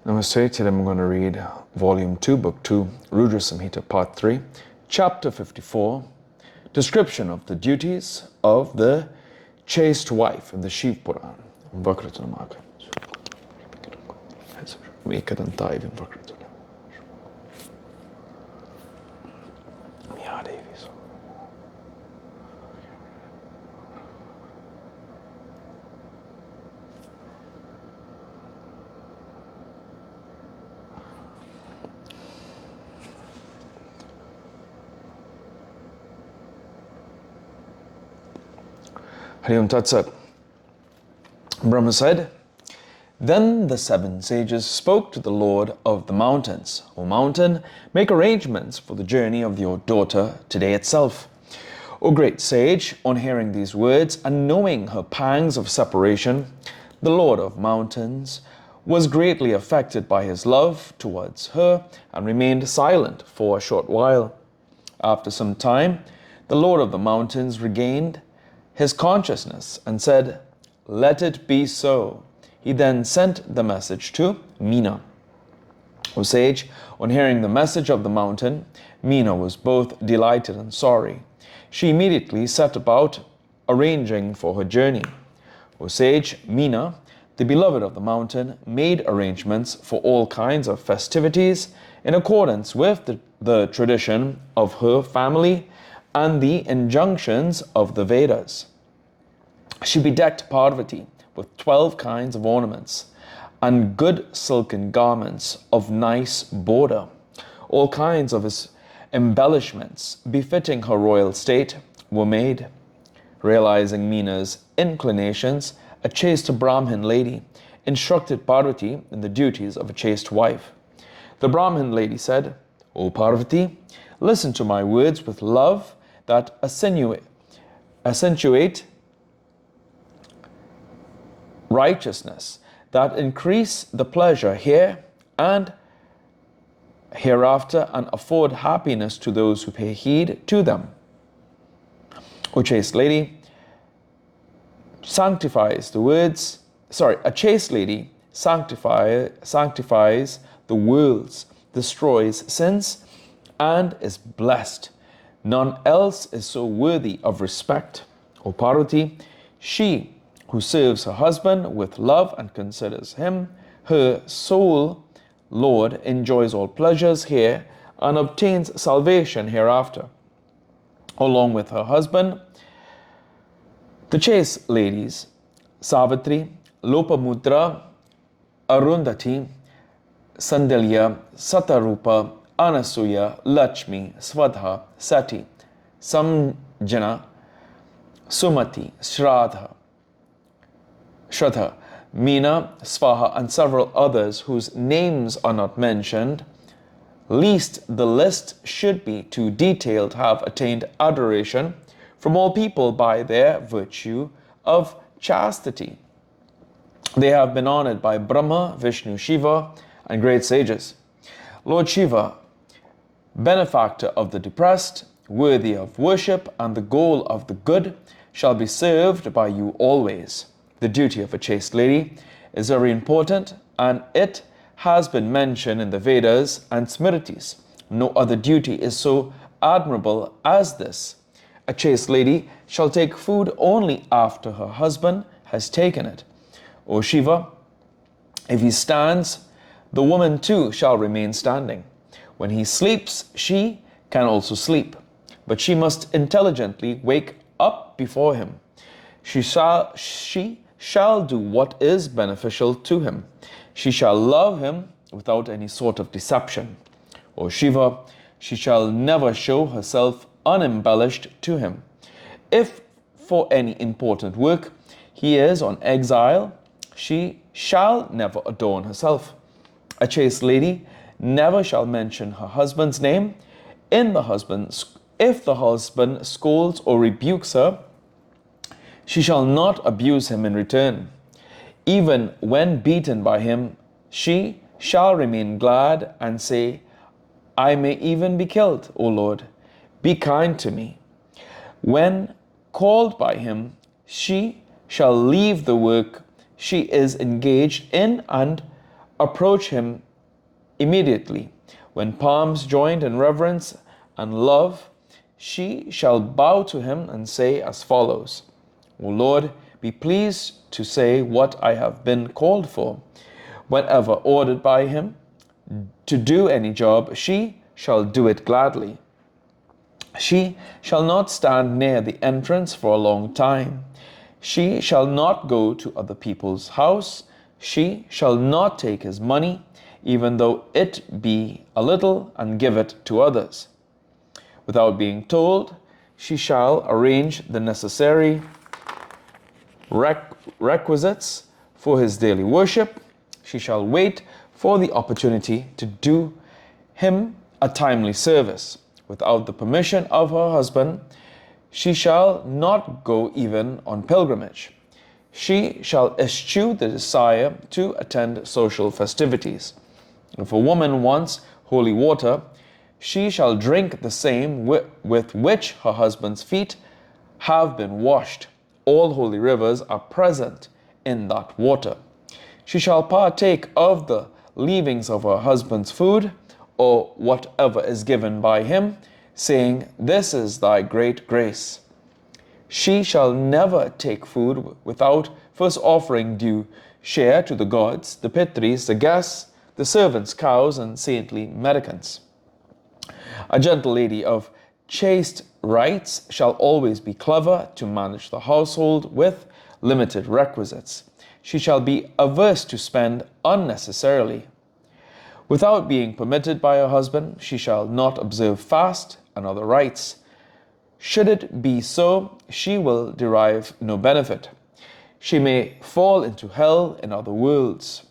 Namaste. Today I'm going to read Volume 2, Book 2, Rudra Samhita, Part 3, Chapter 54, Description of the Duties of the Chaste Wife in the Shiva Puran. Vakratana. Vekadantai Vakratana. Hari Om Tat Sat. Brahma said, Then the 7 sages spoke to the Lord of the mountains. O mountain, make arrangements for the journey of your daughter today itself. O great sage, on hearing these words and knowing her pangs of separation, the Lord of mountains was greatly affected by his love towards her and remained silent for a short while. After some time, the Lord of the mountains regained his consciousness and said, Let it be so. He then sent the message to Meena. O sage, on hearing the message of the mountain, Meena was both delighted and sorry. She immediately set about arranging for her journey. O sage, Meena, the beloved of the mountain, made arrangements for all kinds of festivities in accordance with the tradition of her family and the injunctions of the Vedas. She bedecked Parvati with 12 kinds of ornaments and good silken garments of nice border. All kinds of embellishments befitting her royal state were made. Realizing Meena's inclinations, a chaste Brahmin lady instructed Parvati in the duties of a chaste wife. The Brahmin lady said, O Parvati, listen to my words with love that accentuate righteousness, that increase the pleasure here and hereafter and afford happiness to those who pay heed to them. O chaste lady, a chaste lady sanctifies the worlds, destroys sins, and is blessed. None else is so worthy of respect. O Parvati, she who serves her husband with love and considers him her sole Lord enjoys all pleasures here and obtains salvation hereafter. Along with her husband, the chaste ladies, Savitri, Lopamudra, Arundhati, Sandilya, Satarupa, Anasuya, Lakshmi, Svadha, Sati, Samjana, Sumati, Shraddha, Meena, Svaha, and several others whose names are not mentioned, lest the list should be too detailed, have attained adoration from all people by their virtue of chastity. They have been honored by Brahma, Vishnu, Shiva, and great sages. Lord Shiva, benefactor of the depressed, worthy of worship, and the goal of the good, shall be served by you always. The duty of a chaste lady is very important, and it has been mentioned in the Vedas and Smritis. No other duty is so admirable as this. A chaste lady shall take food only after her husband has taken it. O Shiva, if he stands, the woman too shall remain standing. When he sleeps, she can also sleep, but she must intelligently wake up before him. She shall do what is beneficial to him. She shall love him without any sort of deception. O Shiva, she shall never show herself unembellished to him. If for any important work he is on exile, she shall never adorn herself. A chaste lady never shall mention her husband's name. If the husband scolds or rebukes her, she shall not abuse him in return. Even when beaten by him, she shall remain glad and say, I may even be killed, O Lord. Be kind to me. When called by him, she shall leave the work she is engaged in and approach him immediately. When palms joined in reverence and love, she shall bow to him and say as follows: O Lord, be pleased to say what I have been called for. Whenever ordered by him to do any job, she shall do it gladly. She shall not stand near the entrance for a long time. She shall not go to other people's house. She shall not take his money, even though it be a little, and give it to others. Without being told, she shall arrange the necessary requisites for his daily worship. She shall wait for the opportunity to do him a timely service. Without the permission of her husband, she shall not go even on pilgrimage. She shall eschew the desire to attend social festivities. If a woman wants holy water, she shall drink the same with which her husband's feet have been washed. All holy rivers are present in that water. She shall partake of the leavings of her husband's food, or whatever is given by him, saying, This is thy great grace. She shall never take food without first offering due share to the gods, the Pitris, the guests, the servants' cows, and saintly mendicants. A gentle lady of chaste rites shall always be clever to manage the household with limited requisites. She shall be averse to spend unnecessarily. Without being permitted by her husband, she shall not observe fast and other rites. Should it be so, she will derive no benefit. She may fall into hell in other worlds.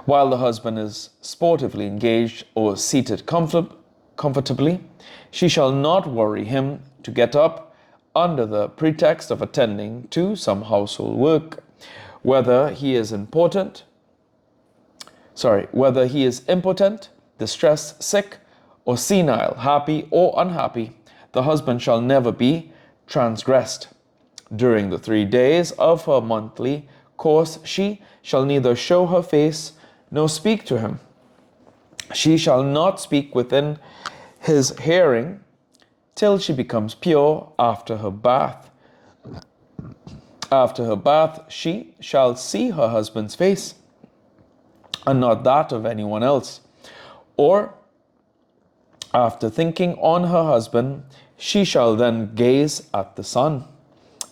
While the husband is sportively engaged or seated comfortably, she shall not worry him to get up under the pretext of attending to some household work, whether he is impotent, distressed, sick, or senile, happy or unhappy. The husband shall never be transgressed. During the 3 days of her monthly course, she shall neither show her face nor speak to him. She shall not speak within his hearing till she becomes pure after her bath. After her bath, she shall see her husband's face, and not that of anyone else. Or, after thinking on her husband, she shall then gaze at the sun.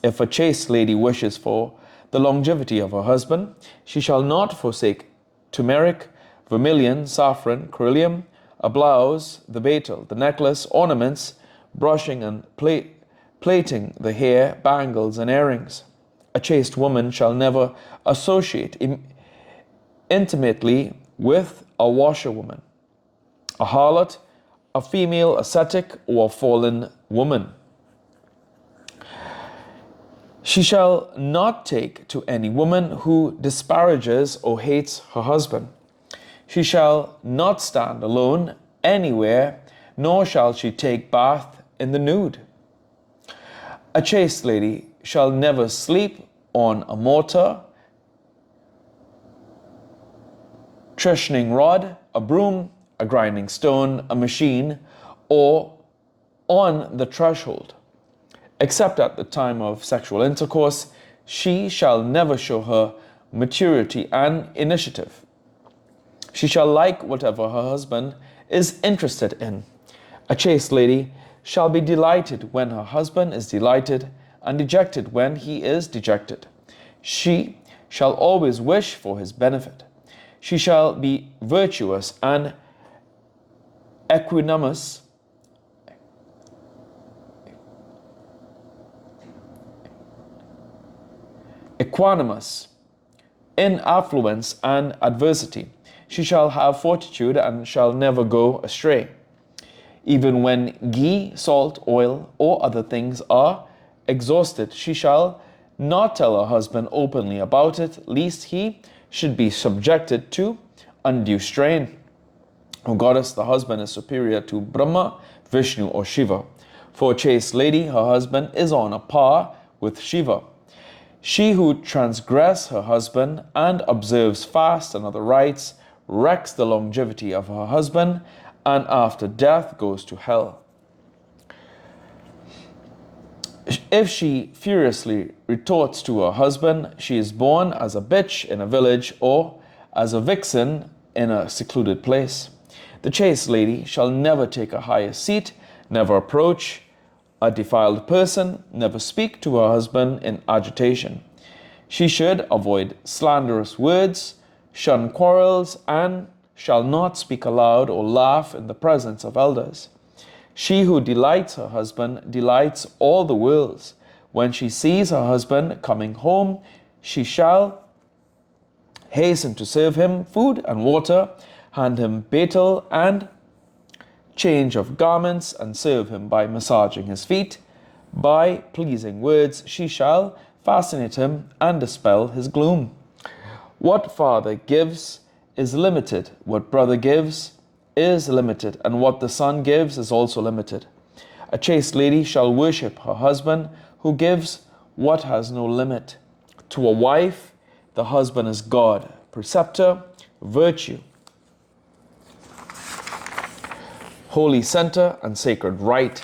If a chaste lady wishes for the longevity of her husband, she shall not forsake turmeric, vermilion, saffron, coryllium, a blouse, the betel, the necklace, ornaments, brushing and plaiting the hair, bangles, and earrings. A chaste woman shall never associate intimately with a washerwoman, a harlot, a female ascetic, or a fallen woman. She shall not take to any woman who disparages or hates her husband. She shall not stand alone anywhere, nor shall she take bath in the nude. A chaste lady shall never sleep on a mortar, threshing rod, a broom, a grinding stone, a machine, or on the threshold. Except at the time of sexual intercourse, she shall never show her maturity and initiative. She shall like whatever her husband is interested in. A chaste lady shall be delighted when her husband is delighted, and dejected when he is dejected. She shall always wish for his benefit. She shall be virtuous and equanimous, in affluence and adversity. She shall have fortitude and shall never go astray. Even when ghee, salt, oil, or other things are exhausted, she shall not tell her husband openly about it, lest he should be subjected to undue strain. O goddess, the husband is superior to Brahma, Vishnu, or Shiva. For a chaste lady, her husband is on a par with Shiva. She who transgresses her husband and observes fast and other rites wrecks the longevity of her husband, and after death goes to hell. If she furiously retorts to her husband, she is born as a bitch in a village or as a vixen in a secluded place. The chaste lady shall never take a higher seat, never approach a defiled person, never speak to her husband in agitation. She should avoid slanderous words, shun quarrels, and shall not speak aloud or laugh in the presence of elders. She who delights her husband delights all the worlds. When she sees her husband coming home, she shall hasten to serve him food and water, hand him betel and change of garments, and serve him by massaging his feet. By pleasing words she shall fascinate him and dispel his gloom. What father gives is limited, what brother gives is limited, and what the son gives is also limited. A chaste lady shall worship her husband, who gives what has no limit. To a wife, the husband is God, preceptor, virtue, holy center, and sacred right.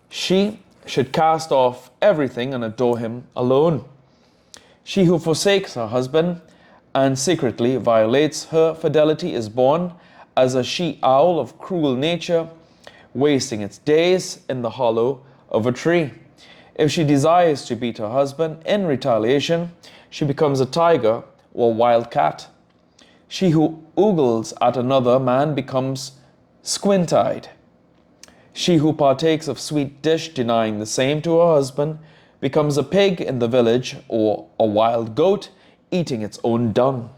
She should cast off everything and adore him alone. She who forsakes her husband and secretly violates her fidelity is born as a she-owl of cruel nature, wasting its days in the hollow of a tree. If she desires to beat her husband in retaliation, she becomes a tiger or wild cat. She who ogles at another man becomes squint-eyed. She who partakes of sweet dish, denying the same to her husband, becomes a pig in the village or a wild goat eating its own dung.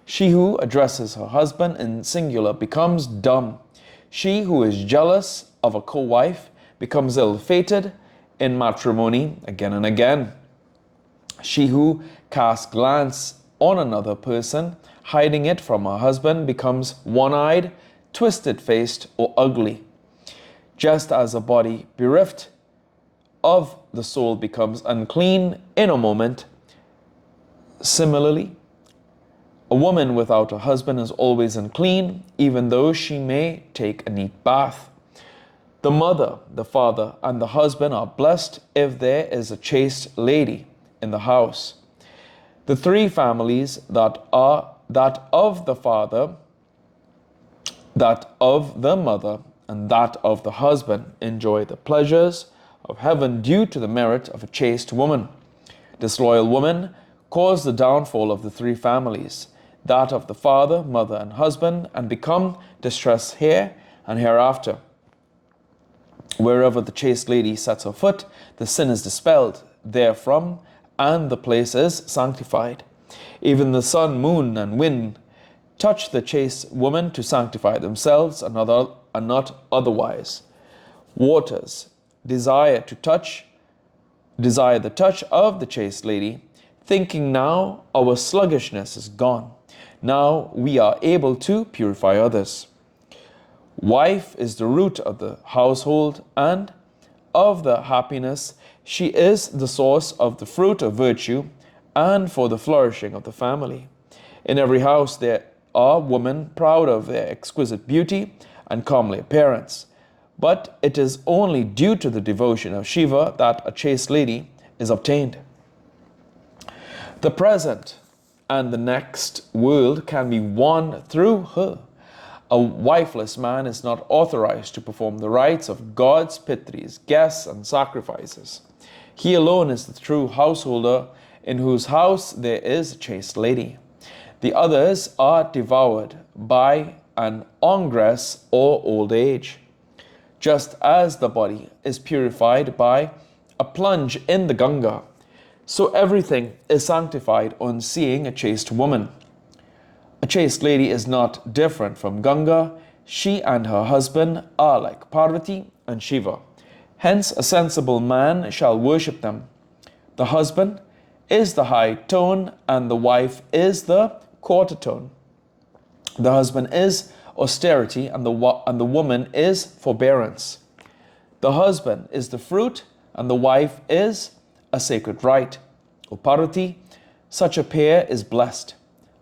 She who addresses her husband in singular becomes dumb. She who is jealous of a co-wife becomes ill-fated in matrimony again and again. She who casts glance on another person, hiding it from her husband, becomes one-eyed, twisted-faced, or ugly. Just as a body bereft of the soul becomes unclean in a moment, similarly, a woman without a husband is always unclean, even though she may take a neat bath. The mother, the father, and the husband are blessed if there is a chaste lady in the house. The three families that are that of the father, that of the mother, and that of the husband enjoy the pleasures of heaven due to the merit of a chaste woman. Disloyal women cause the downfall of the three families, that of the father, mother, and husband, and become distressed here and hereafter. Wherever the chaste lady sets her foot, the sin is dispelled therefrom, and the place is sanctified. Even the sun, moon, and wind touch the chaste woman to sanctify themselves, and not otherwise. Waters desire the touch of the chaste lady, thinking now our sluggishness is gone. Now we are able to purify others. Wife is the root of the household and of the happiness. She is the source of the fruit of virtue and for the flourishing of the family. In every house there are women proud of their exquisite beauty and comely appearance, but it is only due to the devotion of Shiva that a chaste lady is obtained. The present and the next world can be won through her. A wifeless man is not authorized to perform the rites of gods, pitris, guests, and sacrifices. He alone is the true householder in whose house there is a chaste lady. The others are devoured by an ogress or old age. Just as the body is purified by a plunge in the Ganga, so everything is sanctified on seeing a chaste woman. A chaste lady is not different from Ganga. She and her husband are like Parvati and Shiva. Hence a sensible man shall worship them. The husband is the high tone and the wife is the quarter tone. The husband is austerity and the woman is forbearance. The husband is the fruit and the wife is a sacred right. O Parvati, such a pair is blessed.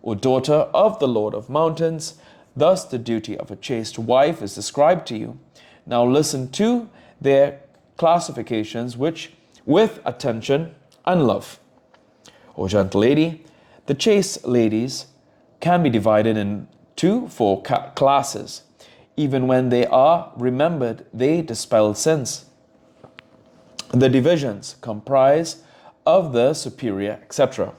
O daughter of the Lord of Mountains, thus the duty of a chaste wife is described to you. Now listen to their classifications with attention and love. O gentle lady, the chaste ladies can be divided into four classes. Even when they are remembered, they dispel sins. The divisions comprise of the superior, etc.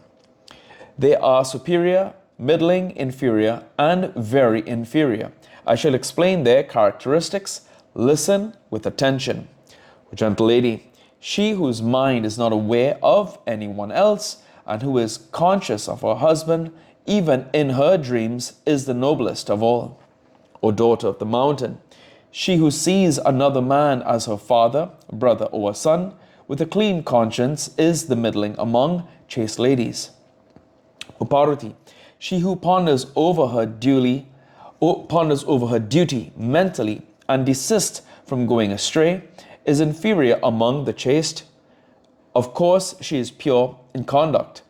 They are superior, middling, inferior, and very inferior. I shall explain their characteristics. Listen with attention. O gentle lady, she whose mind is not aware of anyone else and who is conscious of her husband, even in her dreams, is the noblest of all. O daughter of the mountain, she who sees another man as her father, brother, or son, with a clean conscience, is the middling among chaste ladies. O Parvati, she who ponders over her duty mentally and desists from going astray, is inferior among the chaste. Of course, she is pure in conduct.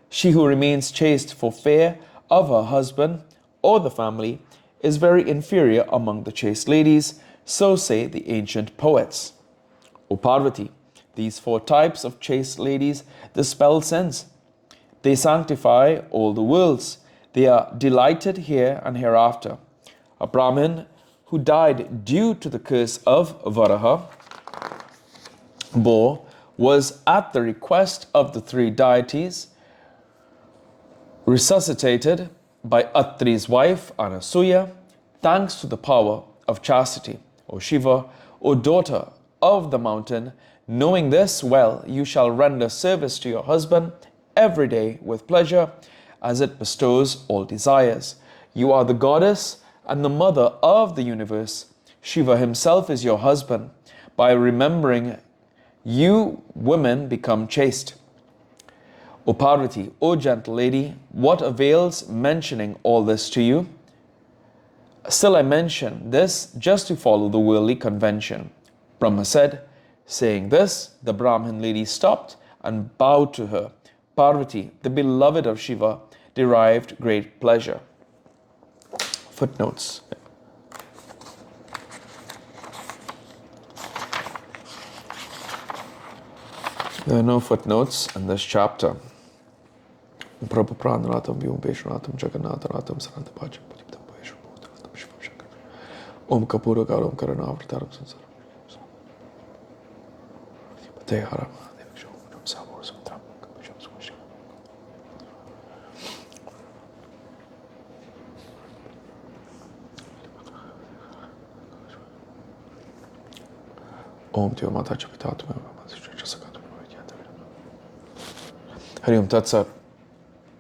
She who remains chaste for fear of her husband or the family is very inferior among the chaste ladies, so say the ancient poets. O Parvati, these four types of chaste ladies dispel sins. They sanctify all the worlds. They are delighted here and hereafter. A Brahmin who died due to the curse of Varaha was at the request of the three deities resuscitated by Atri's wife Anasuya, thanks to the power of chastity. O Shiva, O daughter of the mountain, knowing this well, you shall render service to your husband every day with pleasure, as it bestows all desires. You are the goddess and the mother of the universe. Shiva himself is your husband. By remembering, you women become chaste. O Parvati, O gentle lady, what avails mentioning all this to you? Still I mention this just to follow the worldly convention. Brahma said, saying this, the Brahmin lady stopped and bowed to her. Parvati, the beloved of Shiva, derived great pleasure. Footnotes. There are no footnotes in this chapter. Prabhu Pranaratam Vyom Veshwanatam Jagannatanatam Sanantapacham Paditam Veshwanatam Shivam Shankar Om Kapura Garam Karanavataram Sansaram Pateharam Devaksham Ram Samur Sutram Kapisham Swasham Om Tyo Mata Chapitatum Hari Om Tat Sat.